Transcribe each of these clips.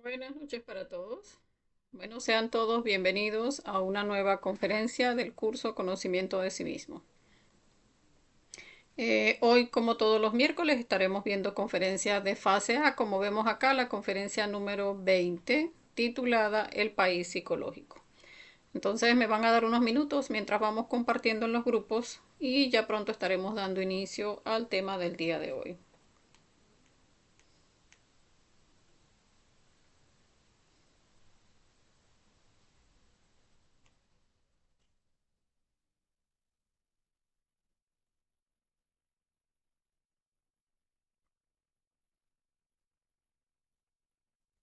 Buenas noches para todos. Bueno, sean todos bienvenidos a una nueva conferencia del curso Conocimiento de sí mismo. Hoy, como todos los miércoles, estaremos viendo conferencias de fase A, como vemos acá, la conferencia número 20, titulada El país psicológico. Entonces me van a dar unos minutos mientras vamos compartiendo en los grupos y ya pronto estaremos dando inicio al tema del día de hoy.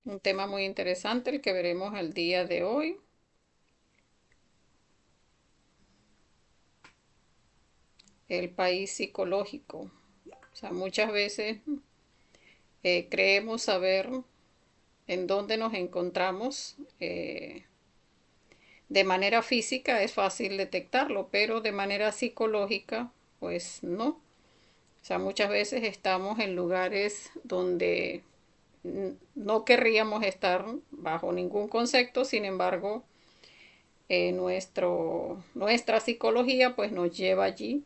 Un tema muy interesante el que veremos el día de hoy. El país psicológico. O sea, muchas veces creemos saber en dónde nos encontramos. De manera física es fácil detectarlo, pero de manera psicológica, pues no. O sea, muchas veces estamos en lugares donde no querríamos estar bajo ningún concepto, sin embargo, nuestra psicología pues nos lleva allí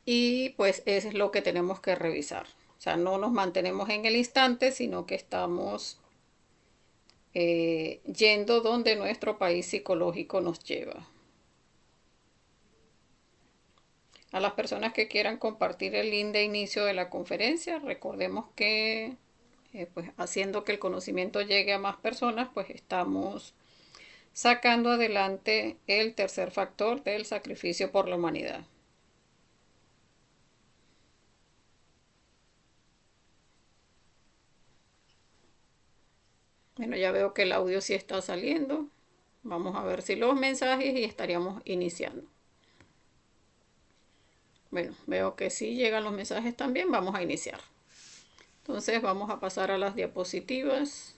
y pues eso es lo que tenemos que revisar. O sea, no nos mantenemos en el instante, sino que estamos yendo donde nuestro país psicológico nos lleva. A las personas que quieran compartir el link de inicio de la conferencia, recordemos que pues haciendo que el conocimiento llegue a más personas, pues estamos sacando adelante el tercer factor del sacrificio por la humanidad. Bueno, ya veo que el audio sí está saliendo. Vamos a ver si los mensajes y estaríamos iniciando. Bueno, veo que sí llegan los mensajes también. Vamos a iniciar. Entonces vamos a pasar a las diapositivas.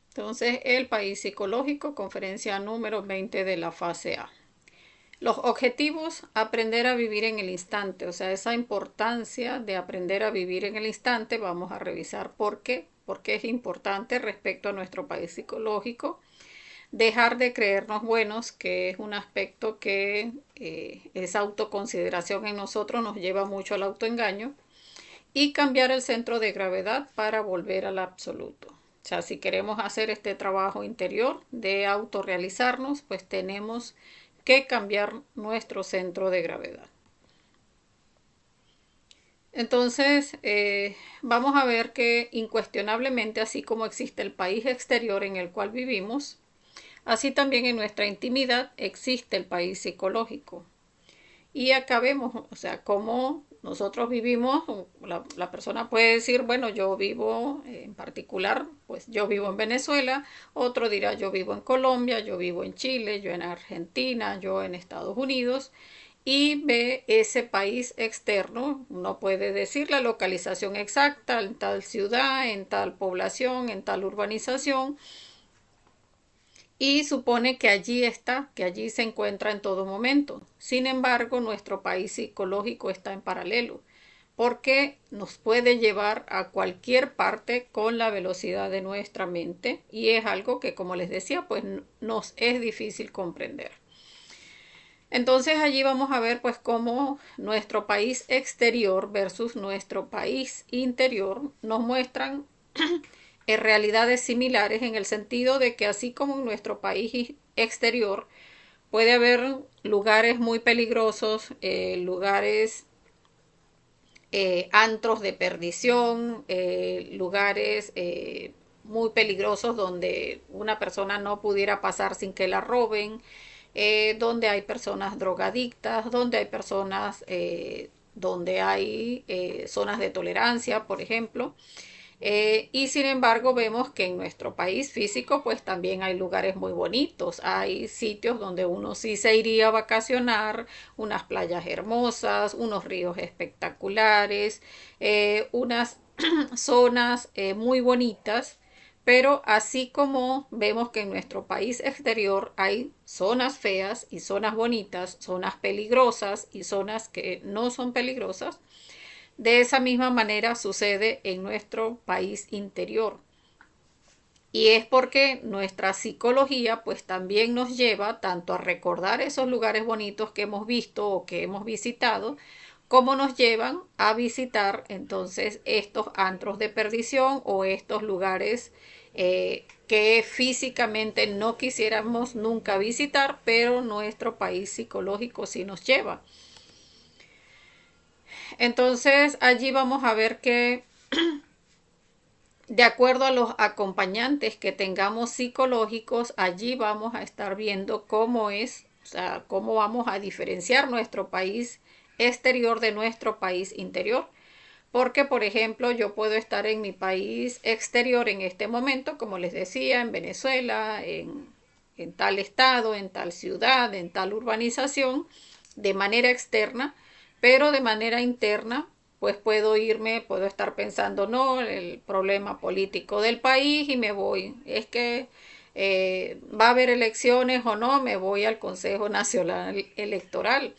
Entonces, el país psicológico, conferencia número 20 de la fase A. Los objetivos, aprender a vivir en el instante, o sea, esa importancia de aprender a vivir en el instante, vamos a revisar por qué es importante respecto a nuestro país psicológico. Dejar de creernos buenos, que es un aspecto que esa autoconsideración en nosotros nos lleva mucho al autoengaño, y cambiar el centro de gravedad para volver al absoluto. O sea, si queremos hacer este trabajo interior de autorrealizarnos, pues tenemos que cambiar nuestro centro de gravedad. Entonces, vamos a ver que incuestionablemente, así como existe el país exterior en el cual vivimos, así también en nuestra intimidad existe el país psicológico. Y acá vemos, o sea, cómo nosotros vivimos, la persona puede decir, bueno, yo vivo en particular, pues yo vivo en Venezuela, otro dirá, yo vivo en Colombia, yo vivo en Chile, yo en Argentina, yo en Estados Unidos, y ve ese país externo, uno puede decir la localización exacta en tal ciudad, en tal población, en tal urbanización, y supone que allí está, que allí se encuentra en todo momento. Sin embargo, nuestro país psicológico está en paralelo, porque nos puede llevar a cualquier parte con la velocidad de nuestra mente y es algo que, como les decía, pues nos es difícil comprender. Entonces allí vamos a ver pues cómo nuestro país exterior versus nuestro país interior nos muestran realidades similares en el sentido de que así como en nuestro país exterior puede haber lugares muy peligrosos, lugares antros de perdición, lugares muy peligrosos donde una persona no pudiera pasar sin que la roben, donde hay personas drogadictas, donde hay personas, donde hay zonas de tolerancia, por ejemplo. Y sin embargo vemos que en nuestro país físico pues también hay lugares muy bonitos, hay sitios donde uno sí se iría a vacacionar, unas playas hermosas, unos ríos espectaculares, unas zonas muy bonitas, Pero así como vemos que en nuestro país exterior hay zonas feas y zonas bonitas, zonas peligrosas y zonas que no son peligrosas, de esa misma manera sucede en nuestro país interior. Y es porque nuestra psicología pues también nos lleva tanto a recordar esos lugares bonitos que hemos visto o que hemos visitado, como nos llevan a visitar entonces estos antros de perdición o estos lugares que físicamente no quisiéramos nunca visitar, pero nuestro país psicológico sí nos lleva. Entonces allí vamos a ver que de acuerdo a los acompañantes que tengamos psicológicos, allí vamos a estar viendo cómo es, o sea, cómo vamos a diferenciar nuestro país exterior de nuestro país interior. Porque, por ejemplo, yo puedo estar en mi país exterior en este momento, como les decía, en Venezuela, en tal estado, en tal ciudad, en tal urbanización, de manera externa, pero de manera interna pues puedo irme, puedo estar pensando, no, el problema político del país y me voy. Es que va a haber elecciones o no, me voy al Consejo Nacional Electoral.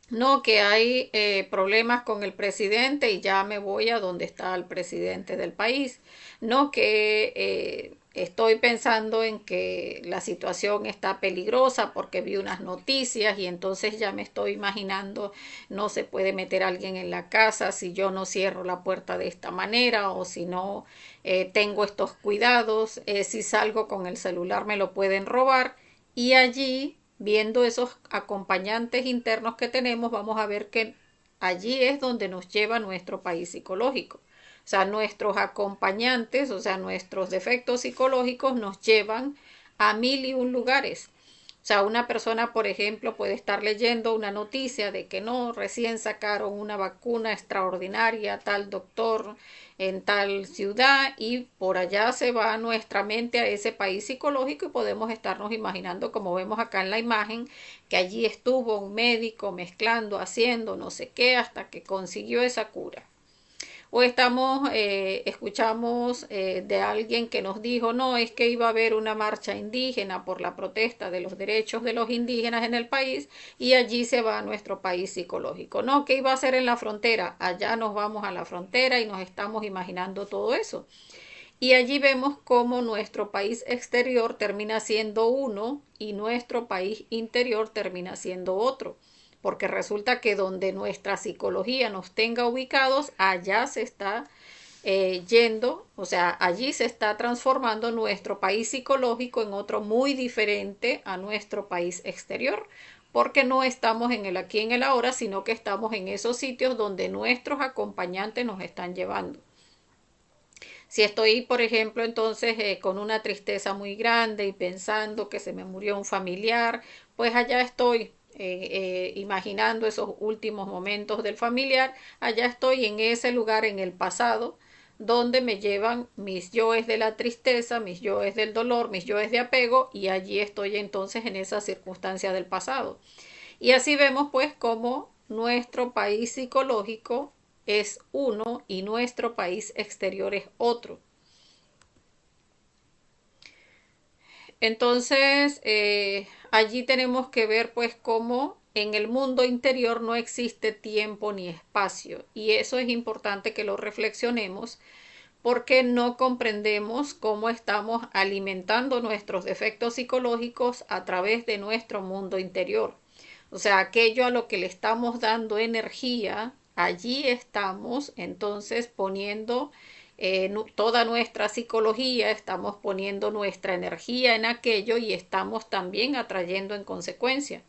No, que hay problemas con el presidente y ya me voy a donde está el presidente del país. No, que estoy pensando en que la situación está peligrosa porque vi unas noticias y entonces ya me estoy imaginando, no se puede meter alguien en la casa si yo no cierro la puerta de esta manera o si no tengo estos cuidados, si salgo con el celular me lo pueden robar y allí viendo esos acompañantes internos que tenemos, vamos a ver que allí es donde nos lleva nuestro país psicológico. O sea, nuestros acompañantes, o sea, nuestros defectos psicológicos nos llevan a mil y un lugares. O sea, una persona, por ejemplo, puede estar leyendo una noticia de que no, recién sacaron una vacuna extraordinaria, tal doctor en tal ciudad y por allá se va nuestra mente a ese país psicológico y podemos estarnos imaginando, como vemos acá en la imagen, que allí estuvo un médico mezclando, haciendo no sé qué hasta que consiguió esa cura. O escuchamos de alguien que nos dijo, no, es que iba a haber una marcha indígena por la protesta de los derechos de los indígenas en el país y allí se va a nuestro país psicológico. No, que iba a ser en la frontera, allá nos vamos a la frontera y nos estamos imaginando todo eso. Y allí vemos cómo nuestro país exterior termina siendo uno y nuestro país interior termina siendo otro. Porque resulta que donde nuestra psicología nos tenga ubicados, allá se está yendo, o sea, allí se está transformando nuestro país psicológico en otro muy diferente a nuestro país exterior, porque no estamos en el aquí y en el ahora, sino que estamos en esos sitios donde nuestros acompañantes nos están llevando. Si estoy, por ejemplo, entonces con una tristeza muy grande y pensando que se me murió un familiar, pues allá estoy imaginando esos últimos momentos del familiar, allá estoy en ese lugar en el pasado donde me llevan mis yoes de la tristeza, mis yoes del dolor, mis yoes de apego y allí estoy entonces en esa circunstancia del pasado. Y así vemos pues cómo nuestro país psicológico es uno y nuestro país exterior es otro. Entonces, allí tenemos que ver pues cómo en el mundo interior no existe tiempo ni espacio. Y eso es importante que lo reflexionemos porque no comprendemos cómo estamos alimentando nuestros defectos psicológicos a través de nuestro mundo interior. O sea, aquello a lo que le estamos dando energía, allí estamos entonces poniendo toda nuestra psicología, estamos poniendo nuestra energía en aquello y estamos también atrayendo en consecuencia.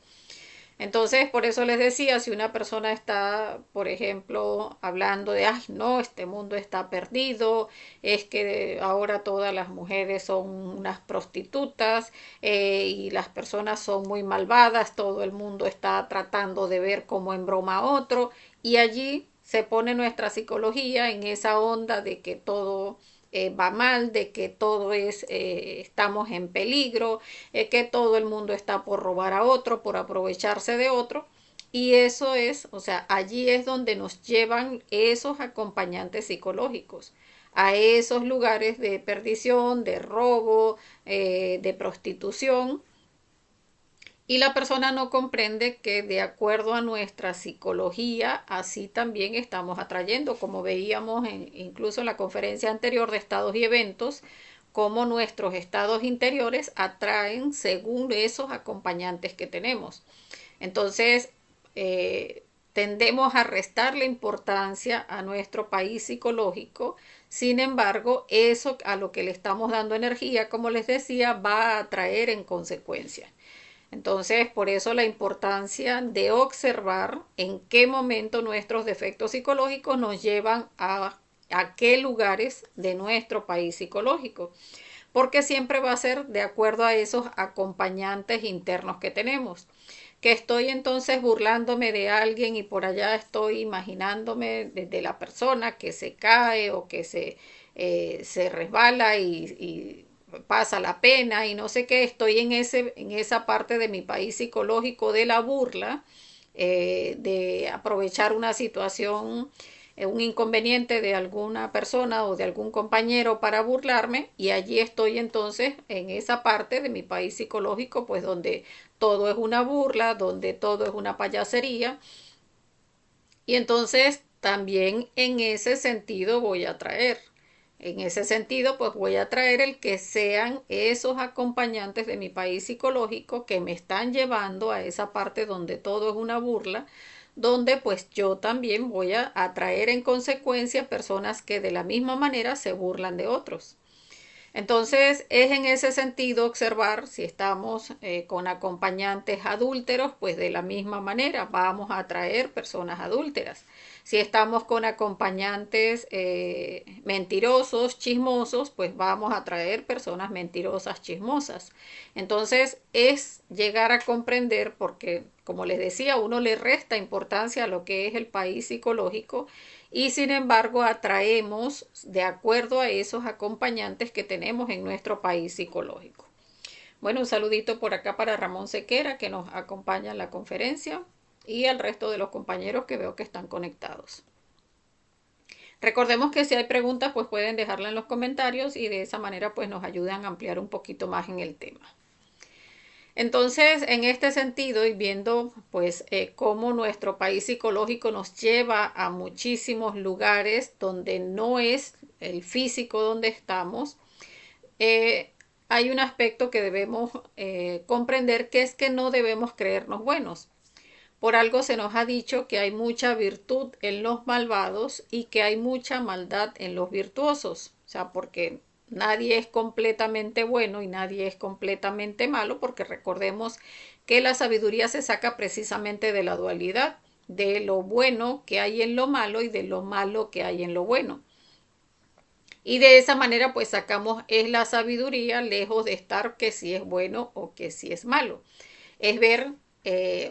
Entonces, por eso les decía, si una persona está, por ejemplo, hablando de, ay, no, este mundo está perdido, es que ahora todas las mujeres son unas prostitutas y las personas son muy malvadas, todo el mundo está tratando de ver como en broma a otro, y allí se pone nuestra psicología en esa onda de que todo va mal, de que todo es, estamos en peligro, que todo el mundo está por robar a otro, por aprovecharse de otro. Y eso es, o sea, allí es donde nos llevan esos acompañantes psicológicos. a esos lugares de perdición, de robo, de prostitución. Y la persona no comprende que de acuerdo a nuestra psicología, así también estamos atrayendo, como veíamos incluso en la conferencia anterior de estados y eventos, cómo nuestros estados interiores atraen según esos acompañantes que tenemos. Entonces, tendemos a restarle importancia a nuestro país psicológico. Sin embargo, eso a lo que le estamos dando energía, como les decía, va a atraer en consecuencia. Entonces, por eso la importancia de observar en qué momento nuestros defectos psicológicos nos llevan a qué lugares de nuestro país psicológico, porque siempre va a ser de acuerdo a esos acompañantes internos que tenemos. Que estoy entonces burlándome de alguien y por allá estoy imaginándome de la persona que se cae o que se resbala y pasa la pena y no sé qué, estoy en esa parte de mi país psicológico de la burla, de aprovechar una situación, un inconveniente de alguna persona o de algún compañero para burlarme, y allí estoy entonces en esa parte de mi país psicológico, pues donde todo es una burla, donde todo es una payasería, y entonces también en ese sentido voy a traer. En ese sentido, pues voy a traer el que sean esos acompañantes de mi país psicológico que me están llevando a esa parte donde todo es una burla, donde pues yo también voy a atraer en consecuencia personas que de la misma manera se burlan de otros. Entonces, es en ese sentido observar si estamos con acompañantes adúlteros, pues de la misma manera vamos a atraer personas adúlteras. Si estamos con acompañantes mentirosos, chismosos, pues vamos a atraer personas mentirosas, chismosas. Entonces, es llegar a comprender, porque como les decía, uno le resta importancia a lo que es el país psicológico y sin embargo atraemos de acuerdo a esos acompañantes que tenemos en nuestro país psicológico. Bueno, un saludito por acá para Ramón Sequera, que nos acompaña en la conferencia, y al resto de los compañeros que veo que están conectados. Recordemos que si hay preguntas, pues pueden dejarla en los comentarios y de esa manera pues nos ayudan a ampliar un poquito más en el tema. Entonces, en este sentido, y viendo pues cómo nuestro país psicológico nos lleva a muchísimos lugares donde no es el físico donde estamos, eh, hay un aspecto que debemos comprender, que es que no debemos creernos buenos. Por algo se nos ha dicho que hay mucha virtud en los malvados y que hay mucha maldad en los virtuosos. O sea, porque nadie es completamente bueno y nadie es completamente malo, porque recordemos que la sabiduría se saca precisamente de la dualidad, de lo bueno que hay en lo malo y de lo malo que hay en lo bueno. Y de esa manera pues sacamos es la sabiduría, lejos de estar que si es bueno o que si es malo. Es ver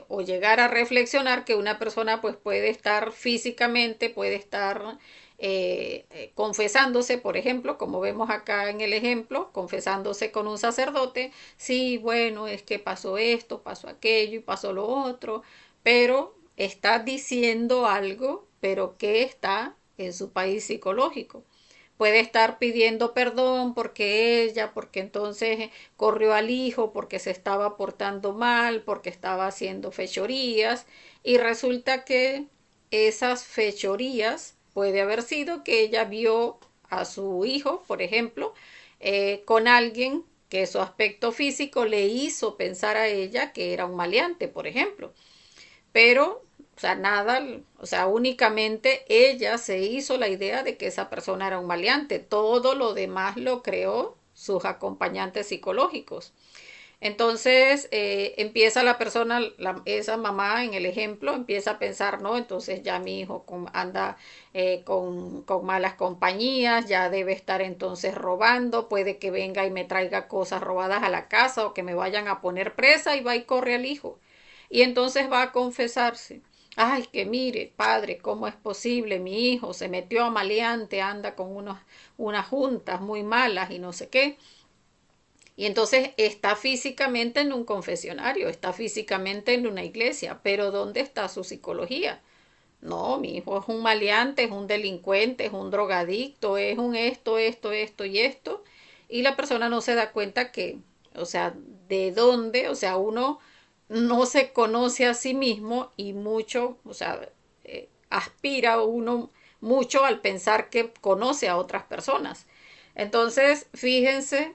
o llegar a reflexionar que una persona pues puede estar físicamente, puede estar confesándose, por ejemplo, como vemos acá en el ejemplo, confesándose con un sacerdote, sí, bueno, es que pasó esto, pasó aquello y pasó lo otro, pero está diciendo algo, pero que está en su país psicológico. Puede estar pidiendo perdón porque entonces corrió al hijo, porque se estaba portando mal, porque estaba haciendo fechorías, y resulta que esas fechorías puede haber sido que ella vio a su hijo, por ejemplo, con alguien que su aspecto físico le hizo pensar a ella que era un maleante, por ejemplo. Pero, o sea, nada, o sea, únicamente ella se hizo la idea de que esa persona era un maleante. Todo lo demás lo creó sus acompañantes psicológicos. Entonces empieza la persona, esa mamá en el ejemplo, empieza a pensar, no, entonces ya mi hijo anda con malas compañías, ya debe estar entonces robando, puede que venga y me traiga cosas robadas a la casa o que me vayan a poner presa, y va y corre al hijo. Y entonces va a confesarse. Ay, que mire, padre, ¿cómo es posible? Mi hijo se metió a maleante, anda con unas juntas muy malas y no sé qué. Y entonces está físicamente en un confesionario, está físicamente en una iglesia, pero ¿dónde está su psicología? No, mi hijo es un maleante, es un delincuente, es un drogadicto, es un esto y esto. Y la persona no se da cuenta que, o sea, de dónde, o sea, uno no se conoce a sí mismo y mucho, o sea, aspira uno mucho al pensar que conoce a otras personas. Entonces, fíjense,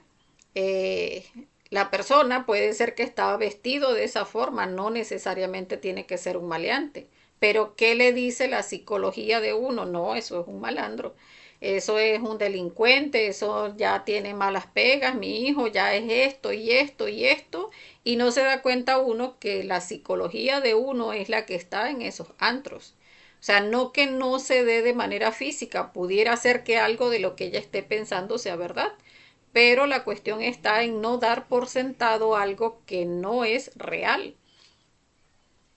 eh, la persona puede ser que estaba vestido de esa forma, no necesariamente tiene que ser un maleante. Pero ¿qué le dice la psicología de uno? No, eso es un malandro, eso es un delincuente, eso ya tiene malas pegas, mi hijo ya es esto y esto y esto, y no se da cuenta uno que la psicología de uno es la que está en esos antros. O sea, no que no se dé de manera física, pudiera ser que algo de lo que ella esté pensando sea verdad, pero la cuestión está en no dar por sentado algo que no es real.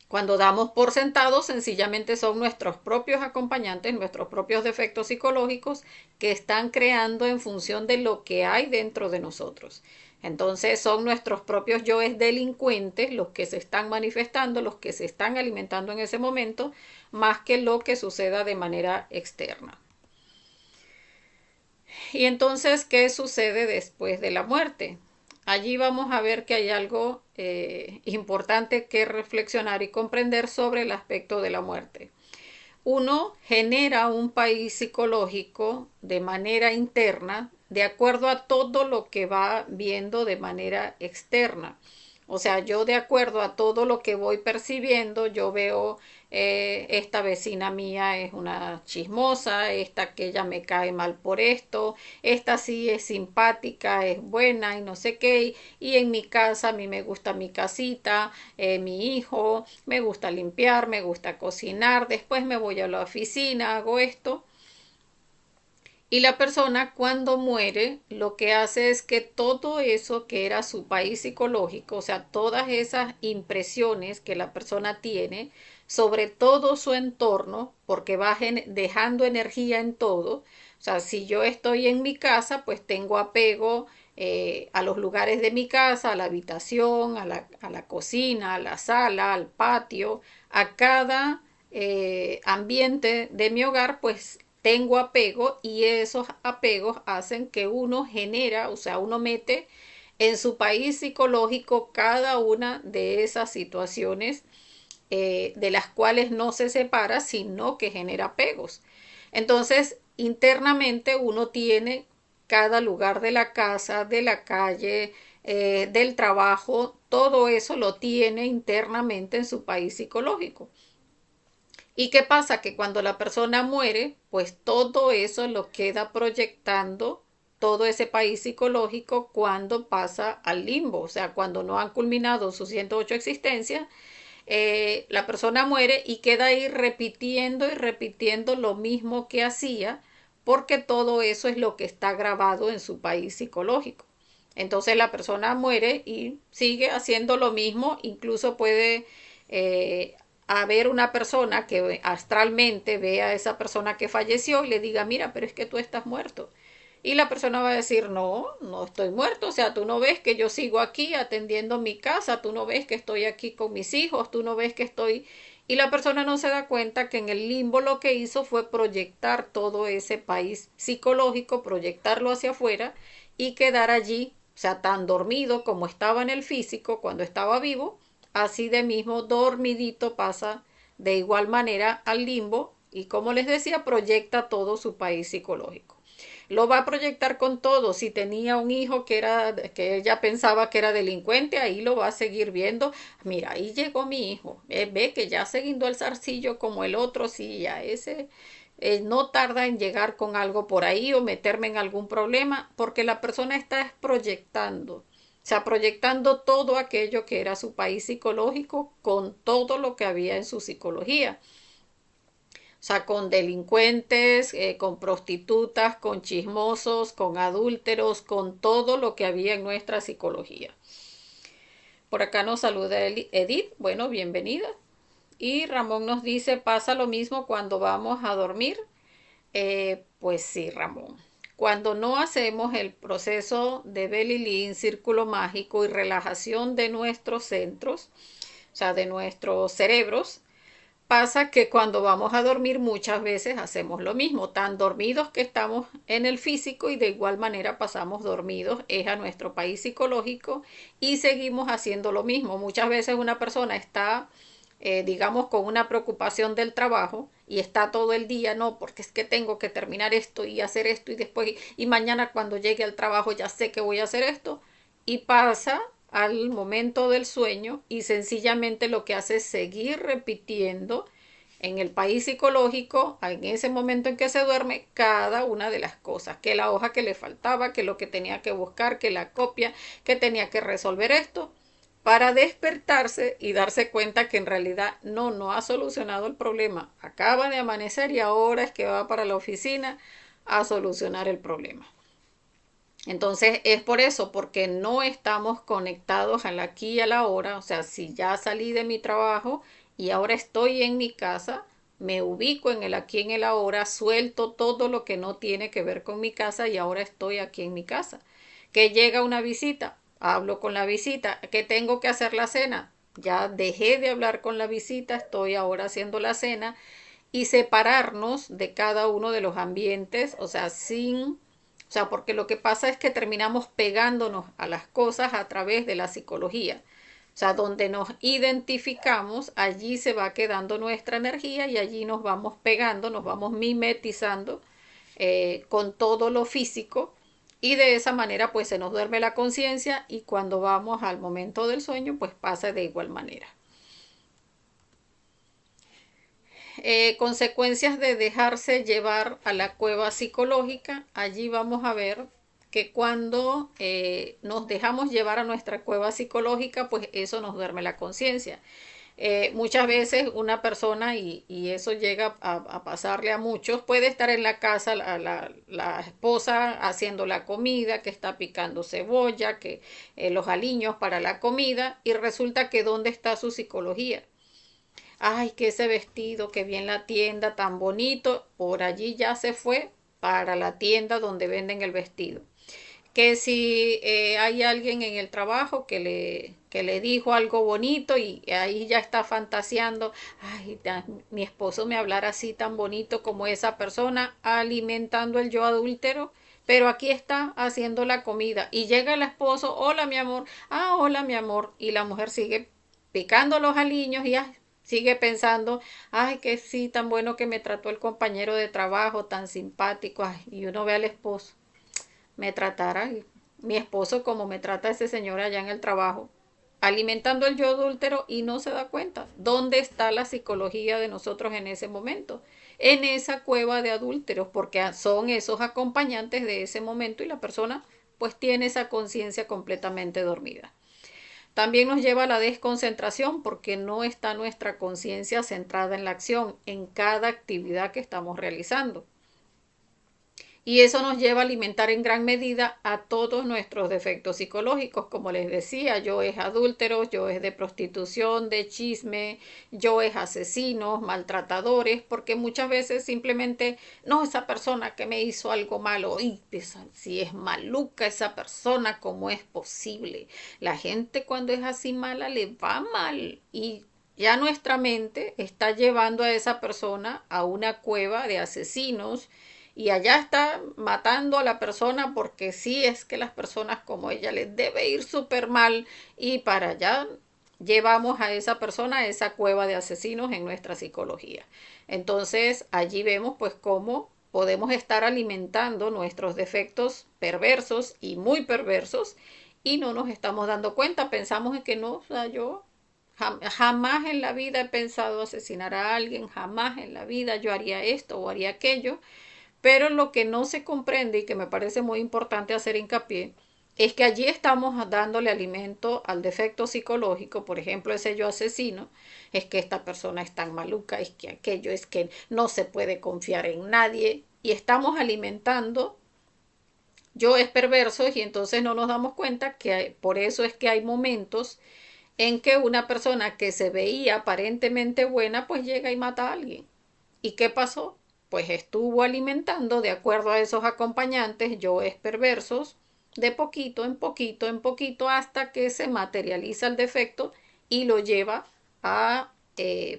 Cuando damos por sentado, sencillamente son nuestros propios acompañantes, nuestros propios defectos psicológicos que están creando en función de lo que hay dentro de nosotros. Entonces son nuestros propios yoes delincuentes los que se están manifestando, los que se están alimentando en ese momento, más que lo que suceda de manera externa. Y entonces, ¿qué sucede después de la muerte? Allí vamos a ver que hay algo importante que reflexionar y comprender sobre el aspecto de la muerte. Uno genera un país psicológico de manera interna de acuerdo a todo lo que va viendo de manera externa. O sea, yo de acuerdo a todo lo que voy percibiendo, yo veo esta vecina mía es una chismosa, esta que ella me cae mal por esto, esta sí es simpática, es buena y no sé qué, y en mi casa a mí me gusta mi casita, mi hijo, me gusta limpiar, me gusta cocinar, después me voy a la oficina, hago esto. Y la persona cuando muere lo que hace es que todo eso que era su país psicológico, o sea, todas esas impresiones que la persona tiene sobre todo su entorno, porque va dejando energía en todo. O sea, si yo estoy en mi casa, pues tengo apego a los lugares de mi casa, a la habitación, a la cocina, a la sala, al patio, a cada ambiente de mi hogar, pues tengo apego y esos apegos hacen que uno genera, o sea, uno mete en su país psicológico cada una de esas situaciones de las cuales no se separa, sino que genera apegos. Entonces, internamente uno tiene cada lugar de la casa, de la calle, del trabajo, todo eso lo tiene internamente en su país psicológico. ¿Y qué pasa? Que cuando la persona muere, pues todo eso lo queda proyectando todo ese país psicológico cuando pasa al limbo, o sea, cuando no han culminado sus 108 existencias, la persona muere y queda ahí repitiendo y repitiendo lo mismo que hacía, porque todo eso es lo que está grabado en su país psicológico. Entonces la persona muere y sigue haciendo lo mismo, incluso puede haber una persona que astralmente vea a esa persona que falleció y le diga, mira, pero es que tú estás muerto. Y la persona va a decir, no, no estoy muerto, o sea, tú no ves que yo sigo aquí atendiendo mi casa, tú no ves que estoy aquí con mis hijos, tú no ves que estoy... Y la persona no se da cuenta que en el limbo lo que hizo fue proyectar todo ese país psicológico, proyectarlo hacia afuera y quedar allí, o sea, tan dormido como estaba en el físico cuando estaba vivo, así de mismo dormidito pasa de igual manera al limbo y como les decía, proyecta todo su país psicológico. Lo va a proyectar con todo. Si tenía un hijo que ella pensaba que era delincuente, ahí lo va a seguir viendo. Mira, ahí llegó mi hijo. Ve que ya se guindó el zarcillo como el otro, sí, ya ese no tarda en llegar con algo por ahí o meterme en algún problema, porque la persona está proyectando. O sea, proyectando todo aquello que era su país psicológico con todo lo que había en su psicología. O sea, con delincuentes, con prostitutas, con chismosos, con adúlteros, con todo lo que había en nuestra psicología. Por acá nos saluda Edith, bueno, bienvenida. Y Ramón nos dice, ¿pasa lo mismo cuando vamos a dormir? Pues sí, Ramón. Cuando no hacemos el proceso de Belly Lean, círculo mágico y relajación de nuestros centros, o sea, de nuestros cerebros, pasa que cuando vamos a dormir muchas veces hacemos lo mismo, tan dormidos que estamos en el físico y de igual manera pasamos dormidos es a nuestro país psicológico y seguimos haciendo lo mismo. Muchas veces una persona está, digamos, con una preocupación del trabajo y está todo el día, no, porque es que tengo que terminar esto y hacer esto y después, y mañana cuando llegue al trabajo ya sé que voy a hacer esto y pasa al momento del sueño y sencillamente lo que hace es seguir repitiendo en el país psicológico, en ese momento en que se duerme, cada una de las cosas, que la hoja que le faltaba, que lo que tenía que buscar, que la copia, que tenía que resolver esto, para despertarse y darse cuenta que en realidad no ha solucionado el problema. Acaba de amanecer y ahora es que va para la oficina a solucionar el problema. Entonces es por eso, porque no estamos conectados al aquí y a la hora. O sea, si ya salí de mi trabajo y ahora estoy en mi casa, me ubico en el aquí y en el ahora, suelto todo lo que no tiene que ver con mi casa y ahora estoy aquí en mi casa. Que llega una visita, hablo con la visita. Que tengo que hacer la cena, ya dejé de hablar con la visita, estoy ahora haciendo la cena y separarnos de cada uno de los ambientes, o sea, porque lo que pasa es que terminamos pegándonos a las cosas a través de la psicología. O sea, donde nos identificamos, allí se va quedando nuestra energía y allí nos vamos pegando, nos vamos mimetizando con todo lo físico y de esa manera pues se nos duerme la conciencia y cuando vamos al momento del sueño pues pasa de igual manera. Consecuencias de dejarse llevar a la cueva psicológica, allí vamos a ver que cuando nos dejamos llevar a nuestra cueva psicológica, pues eso nos duerme la conciencia. Muchas veces una persona, y eso llega a pasarle a muchos, puede estar en la casa la esposa haciendo la comida, que está picando cebolla, que los aliños para la comida, y resulta que ¿dónde está su psicología? Ay, que ese vestido, que bien la tienda, tan bonito, por allí ya se fue para la tienda donde venden el vestido. Que si hay alguien en el trabajo que le dijo algo bonito y ahí ya está fantaseando, ay, mi esposo me hablara así tan bonito como esa persona, alimentando el yo adúltero, pero aquí está haciendo la comida y llega el esposo, hola mi amor, ah, hola mi amor, y la mujer sigue picando los aliños y ay, sigue pensando, ay, que sí, tan bueno que me trató el compañero de trabajo, tan simpático, ay, y uno ve al esposo, me tratara mi esposo como me trata ese señor allá en el trabajo, alimentando el yo adúltero y no se da cuenta. ¿Dónde está la psicología de nosotros en ese momento? En esa cueva de adúlteros, porque son esos acompañantes de ese momento y la persona pues tiene esa conciencia completamente dormida. También nos lleva a la desconcentración porque no está nuestra conciencia centrada en la acción, en cada actividad que estamos realizando. Y eso nos lleva a alimentar en gran medida a todos nuestros defectos psicológicos. Como les decía, yo es adúlteros, yo es de prostitución, de chisme, yo es asesinos, maltratadores, porque muchas veces simplemente, no, esa persona que me hizo algo malo, y si es maluca esa persona, ¿cómo es posible? La gente cuando es así mala le va mal y ya nuestra mente está llevando a esa persona a una cueva de asesinos y allá está matando a la persona porque sí es que las personas como ella les debe ir súper mal y para allá llevamos a esa persona a esa cueva de asesinos en nuestra psicología. Entonces allí vemos pues cómo podemos estar alimentando nuestros defectos perversos y muy perversos y no nos estamos dando cuenta, pensamos en que no, o sea, yo jamás en la vida he pensado asesinar a alguien, jamás en la vida yo haría esto o haría aquello, pero lo que no se comprende y que me parece muy importante hacer hincapié es que allí estamos dándole alimento al defecto psicológico, por ejemplo, ese yo asesino, es que esta persona es tan maluca, es que aquello, es que no se puede confiar en nadie y estamos alimentando yo es perverso y entonces no nos damos cuenta que por eso es que hay momentos en que una persona que se veía aparentemente buena pues llega y mata a alguien. ¿Y qué pasó? Pues estuvo alimentando, de acuerdo a esos acompañantes, yoes perversos, de poquito en poquito en poquito, hasta que se materializa el defecto y lo lleva a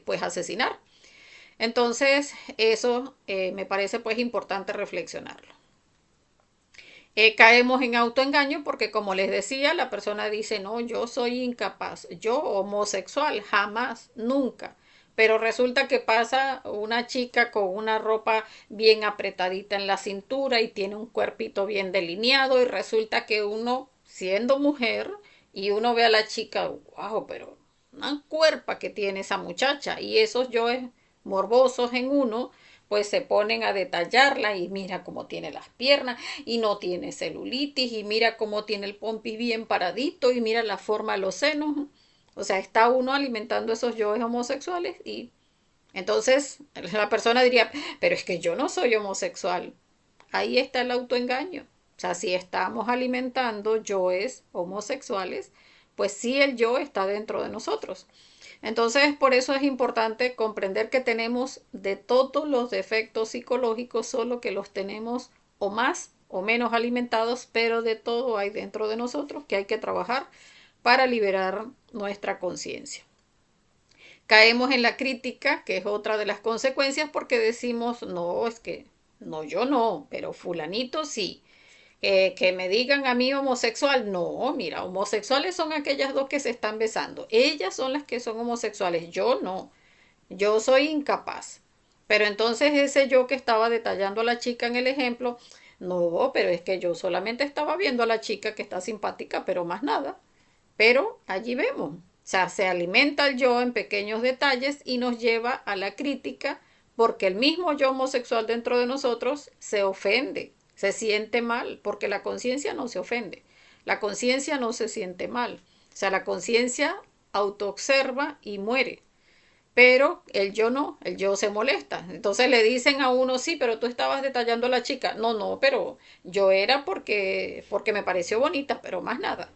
pues asesinar. Entonces, eso me parece pues importante reflexionarlo. Caemos en autoengaño porque, como les decía, la persona dice, no, yo soy incapaz, yo homosexual, jamás, nunca. Pero resulta que pasa una chica con una ropa bien apretadita en la cintura y tiene un cuerpito bien delineado y resulta que uno, siendo mujer, y uno ve a la chica, wow, pero una cuerpa que tiene esa muchacha y esos yoes morbosos en uno, pues se ponen a detallarla y mira cómo tiene las piernas y no tiene celulitis y mira cómo tiene el pompis bien paradito y mira la forma de los senos. O sea, está uno alimentando esos yoes homosexuales y entonces la persona diría, pero es que yo no soy homosexual. Ahí está el autoengaño. O sea, si estamos alimentando yoes homosexuales, pues sí el yo está dentro de nosotros. Entonces, por eso es importante comprender que tenemos de todos los defectos psicológicos, solo que los tenemos o más o menos alimentados, pero de todo hay dentro de nosotros que hay que trabajar para liberar nuestra conciencia. Caemos en la crítica, que es otra de las consecuencias, porque decimos, no, es que no, yo no, pero fulanito sí. Que me digan a mí homosexual, no, mira, homosexuales son aquellas dos que se están besando. Ellas son las que son homosexuales, yo no, yo soy incapaz. Pero entonces ese yo que estaba detallando a la chica en el ejemplo, no, pero es que yo solamente estaba viendo a la chica que está simpática, pero más nada. Pero allí vemos, o sea, se alimenta el yo en pequeños detalles y nos lleva a la crítica porque el mismo yo homosexual dentro de nosotros se ofende, se siente mal, porque la conciencia no se ofende, la conciencia no se siente mal, o sea, la conciencia autoobserva y muere. Pero el yo no, el yo se molesta. Entonces le dicen a uno, sí, pero tú estabas detallando a la chica. No, no, pero yo era porque me pareció bonita, pero más nada.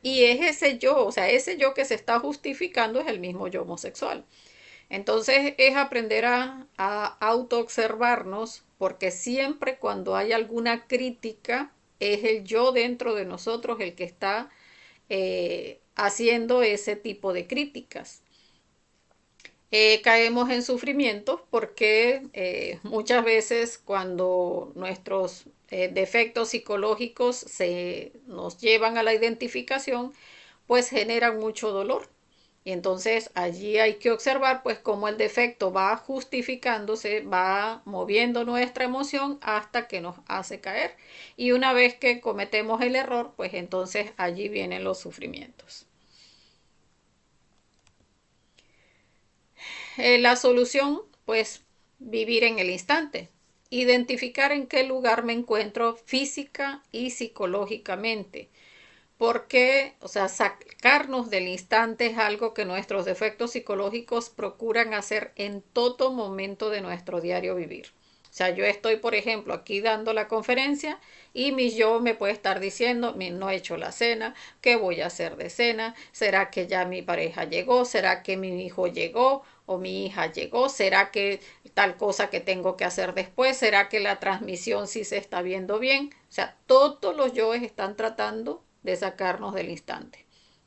Y es ese yo, o sea, ese yo que se está justificando es el mismo yo homosexual. Entonces es aprender a autoobservarnos, porque siempre cuando hay alguna crítica, es el yo dentro de nosotros el que está haciendo ese tipo de críticas. Caemos en sufrimientos porque muchas veces cuando nuestros defectos psicológicos se nos llevan a la identificación, pues generan mucho dolor. Y entonces allí hay que observar pues cómo el defecto va justificándose, va moviendo nuestra emoción hasta que nos hace caer. Y una vez que cometemos el error, pues entonces allí vienen los sufrimientos. La solución, pues vivir en el instante, identificar en qué lugar me encuentro física y psicológicamente, porque, o sea, sacarnos del instante es algo que nuestros defectos psicológicos procuran hacer en todo momento de nuestro diario vivir. O sea, yo estoy, por ejemplo, aquí dando la conferencia y mi yo me puede estar diciendo, no he hecho la cena, ¿qué voy a hacer de cena? ¿Será que ya mi pareja llegó? ¿Será que mi hijo llegó o mi hija llegó? ¿Será que tal cosa que tengo que hacer después? ¿Será que la transmisión sí se está viendo bien? O sea, todos los yoes están tratando de sacarnos del instante.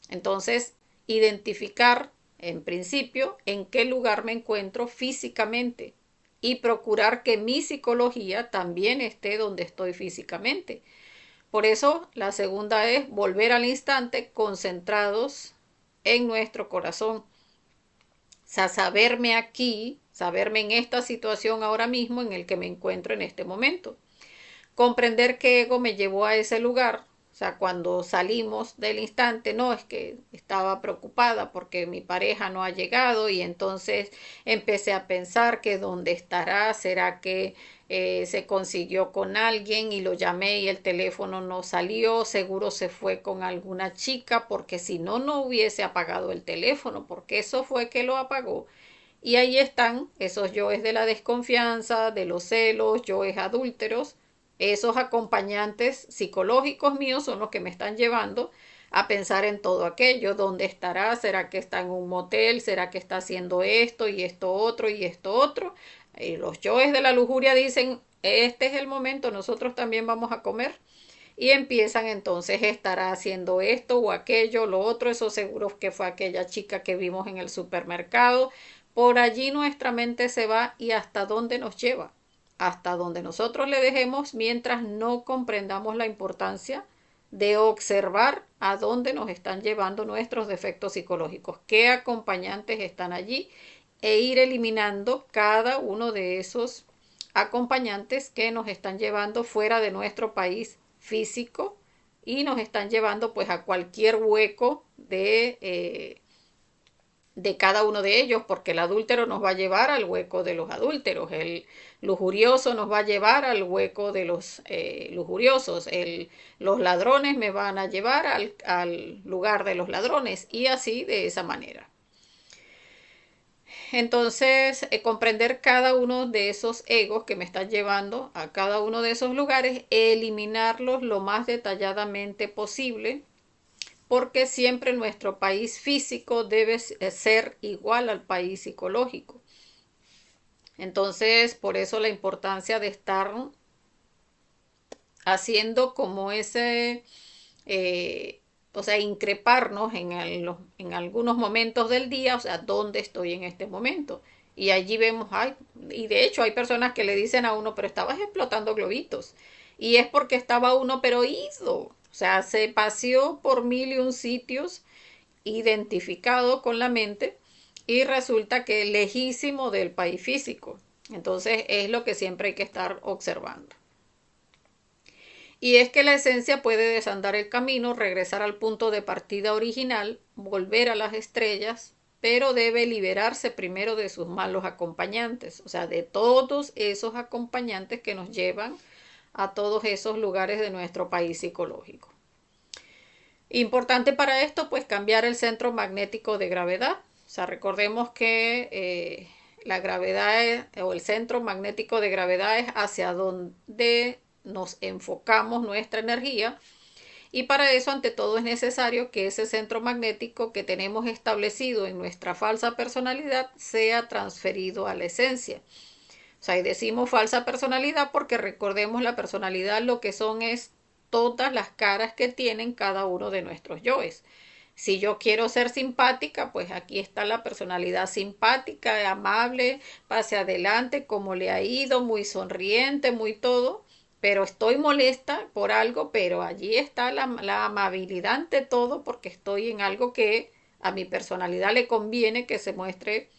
Entonces, identificar en principio en qué lugar me encuentro físicamente y procurar que mi psicología también esté donde estoy físicamente. Por eso la segunda es volver al instante concentrados en nuestro corazón. O sea, saberme aquí, saberme en esta situación ahora mismo en el que me encuentro en este momento. Comprender qué ego me llevó a ese lugar. O sea, cuando salimos del instante, no, es que estaba preocupada porque mi pareja no ha llegado y entonces empecé a pensar que dónde estará, será que se consiguió con alguien y lo llamé y el teléfono no salió, seguro se fue con alguna chica porque si no, no hubiese apagado el teléfono porque eso fue que lo apagó. Y ahí están esos yoes de la desconfianza, de los celos, yoes adúlteros. Esos acompañantes psicológicos míos son los que me están llevando a pensar en todo aquello. ¿Dónde estará? ¿Será que está en un motel? ¿Será que está haciendo esto y esto otro y esto otro? Y los yoes de la lujuria dicen, este es el momento, nosotros también vamos a comer. Y empiezan entonces, estará haciendo esto o aquello, lo otro, eso seguro que fue aquella chica que vimos en el supermercado, por allí nuestra mente se va y hasta dónde nos lleva, hasta donde nosotros le dejemos mientras no comprendamos la importancia de observar a dónde nos están llevando nuestros defectos psicológicos, qué acompañantes están allí e ir eliminando cada uno de esos acompañantes que nos están llevando fuera de nuestro país físico y nos están llevando pues a cualquier hueco de cada uno de ellos, porque el adúltero nos va a llevar al hueco de los adúlteros, el lujurioso nos va a llevar al hueco de los lujuriosos, los ladrones me van a llevar al lugar de los ladrones y así de esa manera. Entonces, comprender cada uno de esos egos que me están llevando a cada uno de esos lugares, eliminarlos lo más detalladamente posible, porque siempre nuestro país físico debe ser igual al país psicológico. Entonces, por eso la importancia de estar haciendo como o sea, increparnos en algunos momentos del día, o sea, ¿dónde estoy en este momento? Y allí vemos, ay, y de hecho hay personas que le dicen a uno, pero estabas explotando globitos. Y es porque estaba uno, pero ido. O sea, se paseó por mil y un sitios identificado con la mente y resulta que lejísimo del país físico. Entonces es lo que siempre hay que estar observando. Y es que la esencia puede desandar el camino, regresar al punto de partida original, volver a las estrellas, pero debe liberarse primero de sus malos acompañantes, o sea, de todos esos acompañantes que nos llevan a todos esos lugares de nuestro país psicológico. Importante para esto, pues cambiar el centro magnético de gravedad. O sea, recordemos que la gravedad o el centro magnético de gravedad es hacia donde nos enfocamos nuestra energía y para eso ante todo es necesario que ese centro magnético que tenemos establecido en nuestra falsa personalidad sea transferido a la esencia. O sea, y decimos falsa personalidad porque recordemos la personalidad lo que son es todas las caras que tienen cada uno de nuestros yoes. Si yo quiero ser simpática, pues aquí está la personalidad simpática, amable, pase adelante, como le ha ido, muy sonriente, muy todo, pero estoy molesta por algo, pero allí está la amabilidad ante todo porque estoy en algo que a mi personalidad le conviene que se muestre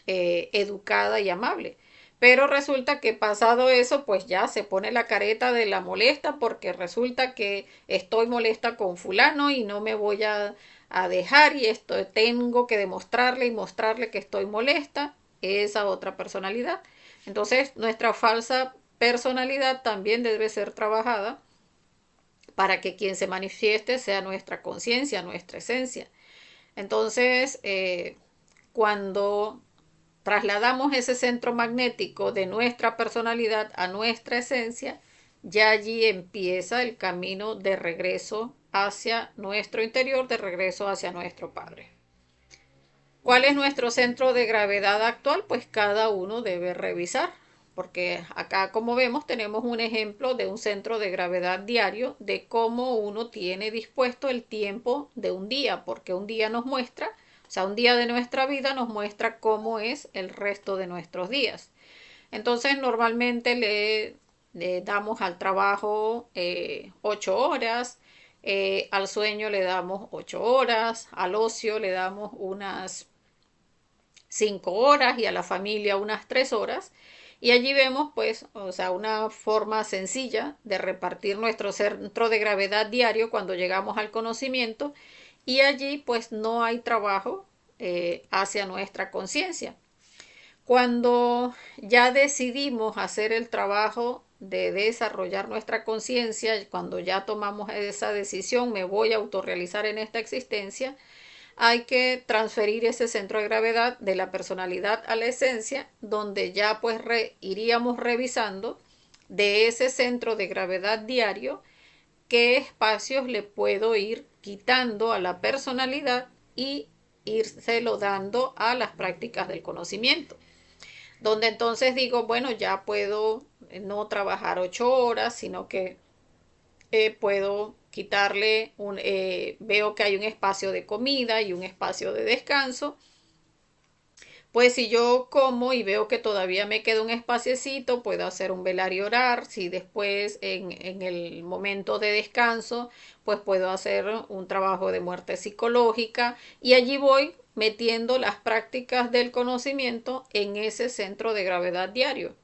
educada y amable. Pero resulta que pasado eso, pues ya se pone la careta de la molesta porque resulta que estoy molesta con fulano y no me voy a dejar y esto tengo que demostrarle y mostrarle que estoy molesta, esa otra personalidad. Entonces nuestra falsa personalidad también debe ser trabajada para que quien se manifieste sea nuestra conciencia, nuestra esencia. Entonces, cuando trasladamos ese centro magnético de nuestra personalidad a nuestra esencia, ya allí empieza el camino de regreso hacia nuestro interior, de regreso hacia nuestro Padre. ¿Cuál es nuestro centro de gravedad actual? Pues cada uno debe revisar, porque acá como vemos tenemos un ejemplo de un centro de gravedad diario, de cómo uno tiene dispuesto el tiempo de un día, porque un día nos muestra, o sea, un día de nuestra vida nos muestra cómo es el resto de nuestros días. Entonces normalmente le damos al trabajo 8 horas, al sueño le damos 8 horas, al ocio le damos unas 5 horas y a la familia unas 3 horas. Y allí vemos, pues, o sea, una forma sencilla de repartir nuestro centro de gravedad diario cuando llegamos al conocimiento. Y allí, pues, no hay trabajo hacia nuestra conciencia. Cuando ya decidimos hacer el trabajo de desarrollar nuestra conciencia, cuando ya tomamos esa decisión, me voy a autorrealizar en esta existencia, hay que transferir ese centro de gravedad de la personalidad a la esencia, donde ya pues iríamos revisando de ese centro de gravedad diario qué espacios le puedo ir quitando a la personalidad y írselo dando a las prácticas del conocimiento. Donde entonces digo, bueno, ya puedo no trabajar 8 horas, sino que puedo quitarle veo que hay un espacio de comida y un espacio de descanso, Pues si yo como y veo que todavía me queda un espaciecito, puedo hacer un velar y orar. Si después en el momento de descanso, pues puedo hacer un trabajo de muerte psicológica y allí voy metiendo las prácticas del conocimiento en ese centro de gravedad diario,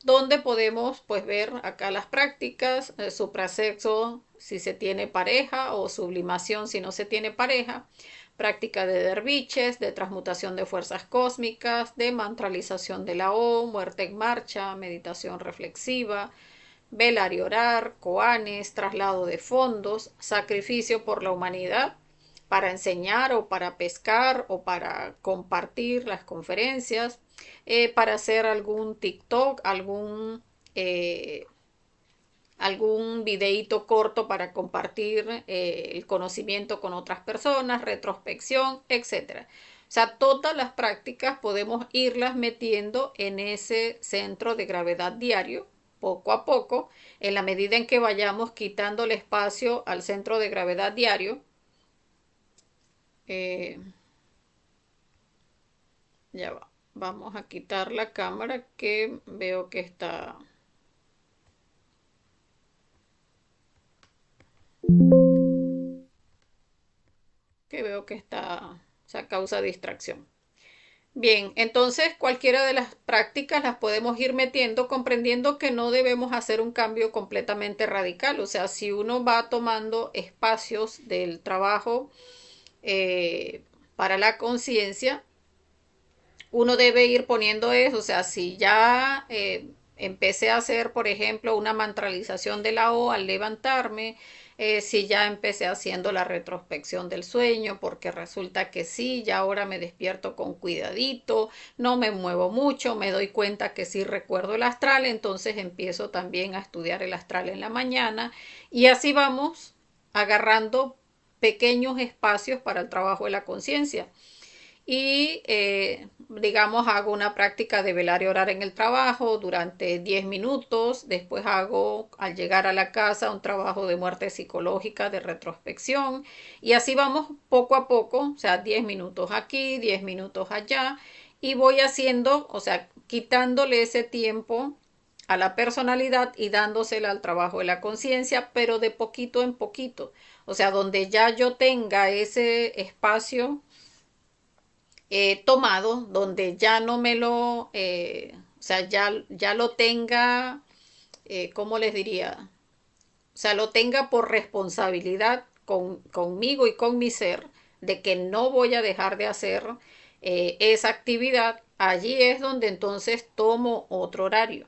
donde podemos pues ver acá las prácticas, suprasexo si se tiene pareja o sublimación si no se tiene pareja, práctica de derviches, de transmutación de fuerzas cósmicas, de mantralización de la O, muerte en marcha, meditación reflexiva, velar y orar, koanes, traslado de fondos, sacrificio por la humanidad, para enseñar o para pescar o para compartir las conferencias, para hacer algún TikTok, eh, algún videíto corto para compartir el conocimiento con otras personas, retrospección, etcétera. O sea, todas las prácticas podemos irlas metiendo en ese centro de gravedad diario, poco a poco, en la medida en que vayamos quitando el espacio al centro de gravedad diario. Eh, ya va. Vamos a quitar la cámara que veo que está, o sea, causa distracción. Bien, entonces cualquiera de las prácticas las podemos ir metiendo comprendiendo que no debemos hacer un cambio completamente radical. O sea, si uno va tomando espacios del trabajo para la conciencia, uno debe ir poniendo eso. O sea, si ya empecé a hacer, por ejemplo, una mantralización de la O al levantarme, si ya empecé haciendo la retrospección del sueño, porque resulta que sí, ya ahora me despierto con cuidadito, no me muevo mucho, me doy cuenta que sí recuerdo el astral, entonces empiezo también a estudiar el astral en la mañana y así vamos agarrando pequeños espacios para el trabajo de la conciencia y digamos hago una práctica de velar y orar en el trabajo durante 10 minutos, después hago al llegar a la casa un trabajo de muerte psicológica, de retrospección y así vamos poco a poco, o sea, 10 minutos aquí, 10 minutos allá y voy haciendo, o sea, quitándole ese tiempo a la personalidad y dándosela al trabajo de la conciencia, pero de poquito en poquito. O sea, donde ya yo tenga ese espacio tomado, donde ya no me lo, o sea, ya lo tenga, ¿cómo les diría? O sea, lo tenga por responsabilidad conmigo y con mi ser, de que no voy a dejar de hacer esa actividad, allí es donde entonces tomo otro horario.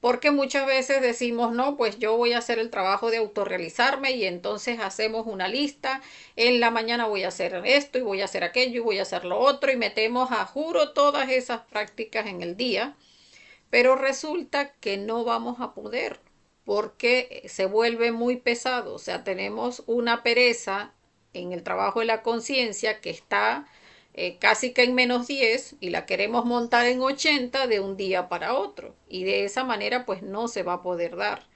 Porque muchas veces decimos, no, pues yo voy a hacer el trabajo de autorrealizarme y entonces hacemos una lista, en la mañana voy a hacer esto y voy a hacer aquello y voy a hacer lo otro y metemos a juro todas esas prácticas en el día, pero resulta que no vamos a poder porque se vuelve muy pesado, o sea, tenemos una pereza en el trabajo de la conciencia que está casi que en -10 y la queremos montar en 80 de un día para otro y de esa manera pues no se va a poder dar.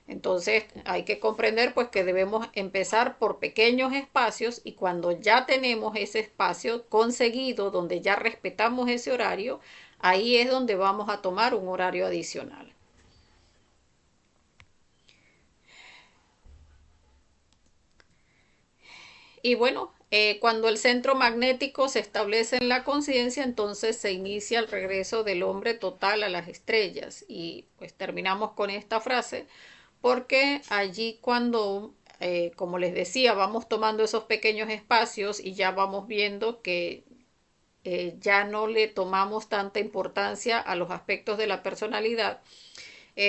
Entonces hay que comprender pues que debemos empezar por pequeños espacios y cuando ya tenemos ese espacio conseguido donde ya respetamos ese horario, ahí es donde vamos a tomar un horario adicional. Y bueno, cuando el centro magnético se establece en la conciencia, entonces se inicia el regreso del hombre total a las estrellas. Y pues terminamos con esta frase, porque allí cuando, como les decía, vamos tomando esos pequeños espacios y ya vamos viendo que ya no le tomamos tanta importancia a los aspectos de la personalidad.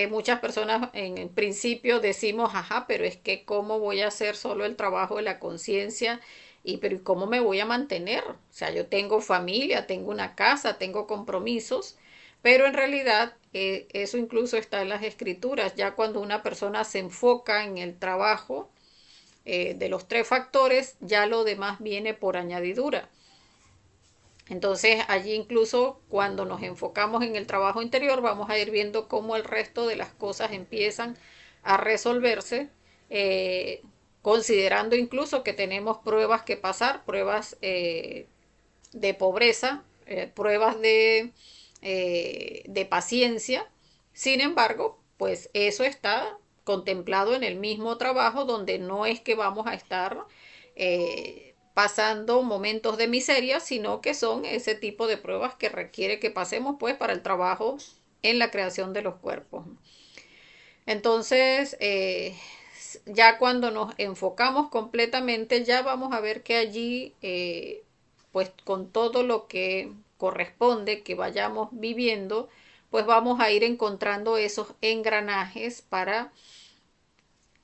Muchas personas en principio decimos, ajá, pero es que cómo voy a hacer solo el trabajo de la conciencia y pero cómo me voy a mantener. O sea, yo tengo familia, tengo una casa, tengo compromisos, pero en realidad eso incluso está en las escrituras. Ya cuando una persona se enfoca en el trabajo de los tres factores, ya lo demás viene por añadidura. Entonces allí incluso cuando nos enfocamos en el trabajo interior vamos a ir viendo cómo el resto de las cosas empiezan a resolverse, eh, considerando incluso que tenemos pruebas que pasar, pruebas de pobreza pruebas de paciencia. Sin embargo, pues eso está contemplado en el mismo trabajo donde no es que vamos a estar pasando momentos de miseria, sino que son ese tipo de pruebas que requiere que pasemos pues para el trabajo en la creación de los cuerpos. Entonces, ya cuando nos enfocamos completamente, ya vamos a ver que allí, pues con todo lo que corresponde que vayamos viviendo, pues vamos a ir encontrando esos engranajes para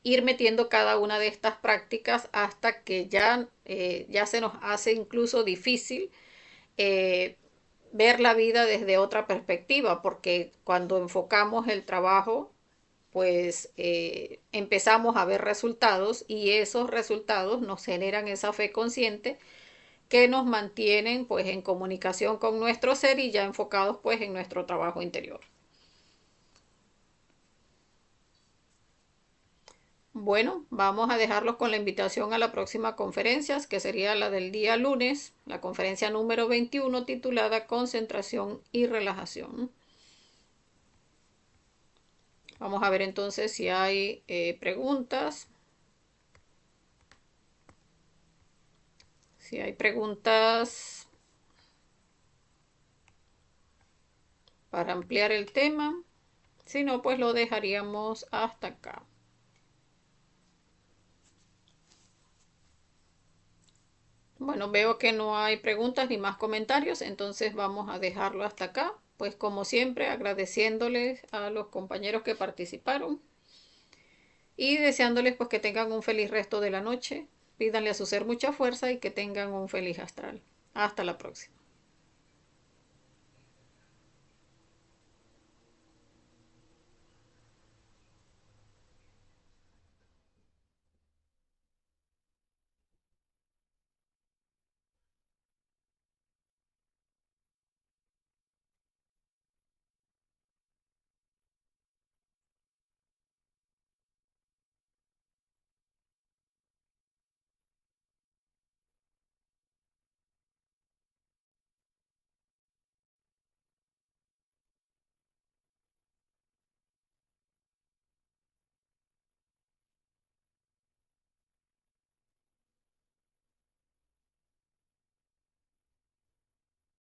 ir metiendo cada una de estas prácticas hasta que ya se nos hace incluso difícil eh, ver la vida desde otra perspectiva, porque cuando enfocamos el trabajo pues empezamos a ver resultados y esos resultados nos generan esa fe consciente que nos mantienen pues en comunicación con nuestro ser y ya enfocados pues en nuestro trabajo interior. Bueno, vamos a dejarlos con la invitación a la próxima conferencia, que sería la del día lunes, la conferencia número 21 titulada Concentración y Relajación. Vamos a ver entonces si hay preguntas. Si hay preguntas para ampliar el tema. Si no, pues lo dejaríamos hasta acá. Bueno, veo que no hay preguntas ni más comentarios, entonces vamos a dejarlo hasta acá. Pues como siempre, agradeciéndoles a los compañeros que participaron y deseándoles pues que tengan un feliz resto de la noche. Pídanle a su ser mucha fuerza y que tengan un feliz astral. Hasta la próxima.